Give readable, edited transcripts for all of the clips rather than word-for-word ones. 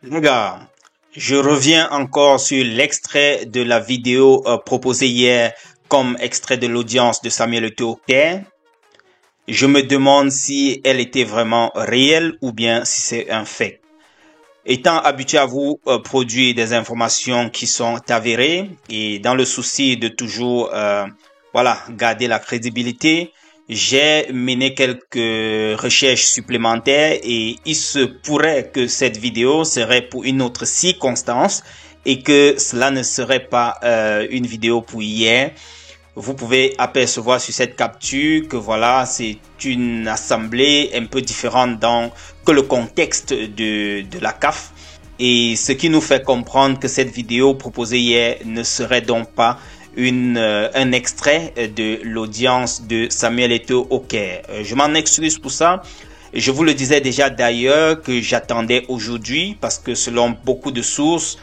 Les gars, je reviens encore sur l'extrait de la vidéo proposée hier comme extrait de l'audience de Samuel Eto'o. Je me demande si elle était vraiment réelle ou bien si c'est un fait. Étant habitué à vous produire des informations qui sont avérées et dans le souci de toujours garder la crédibilité, j'ai mené quelques recherches supplémentaires et il se pourrait que cette vidéo serait pour une autre circonstance et que cela ne serait pas une vidéo pour hier. Vous pouvez apercevoir sur cette capture que voilà, c'est une assemblée un peu différente que le contexte de la CAF. Et ce qui nous fait comprendre que cette vidéo proposée hier ne serait donc pas un extrait de l'audience de Samuel Eto'o. Je m'en excuse pour ça. Je vous le disais déjà d'ailleurs que j'attendais aujourd'hui parce que selon beaucoup de sources,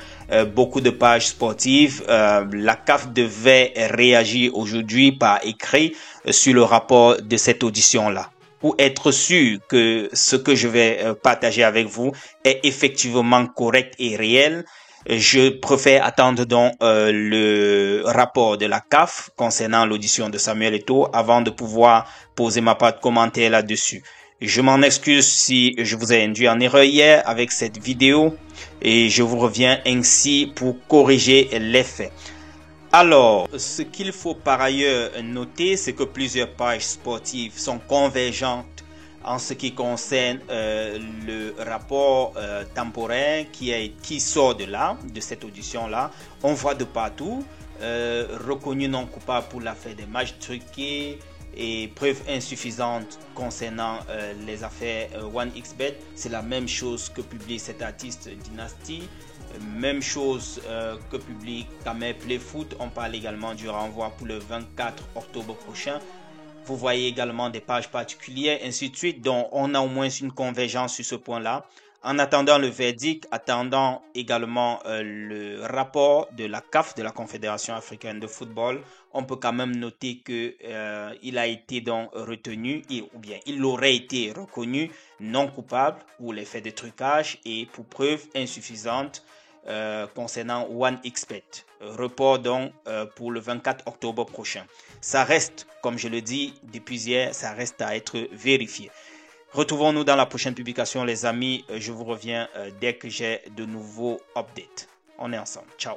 beaucoup de pages sportives, la CAF devait réagir aujourd'hui par écrit sur le rapport de cette audition-là. Pour être sûr que ce que je vais partager avec vous est effectivement correct et réel, je préfère attendre donc le rapport de la CAF concernant l'audition de Samuel Eto'o avant de pouvoir poser ma part de commentaire là-dessus. Je m'en excuse si je vous ai induit en erreur hier avec cette vidéo et je vous reviens ainsi pour corriger les faits. Alors, ce qu'il faut par ailleurs noter, c'est que plusieurs pages sportives sont convergentes en ce qui concerne le rapport temporaire qui sort de cette audition-là. On voit de partout, reconnu non coupable pour l'affaire des matchs truqués et preuves insuffisantes concernant les affaires 1xBet. C'est la même chose que publie cet artiste Dynasty. Même chose que publie Kamer Play Foot. On parle également du renvoi pour le 24 octobre prochain. Vous voyez également des pages particulières, ainsi de suite. Donc, on a au moins une convergence sur ce point-là. En attendant le verdict, attendant également le rapport de la CAF, de la Confédération africaine de football, on peut quand même noter que il a été donc retenu ou bien il aurait été reconnu non coupable pour les faits de trucage et pour preuves insuffisantes concernant 1xBet. Report donc pour le 24 octobre prochain. Ça reste, comme je le dis depuis hier, ça reste à être vérifié. Retrouvons-nous dans la prochaine publication, les amis. Je vous reviens dès que j'ai de nouveaux updates. On est ensemble. Ciao.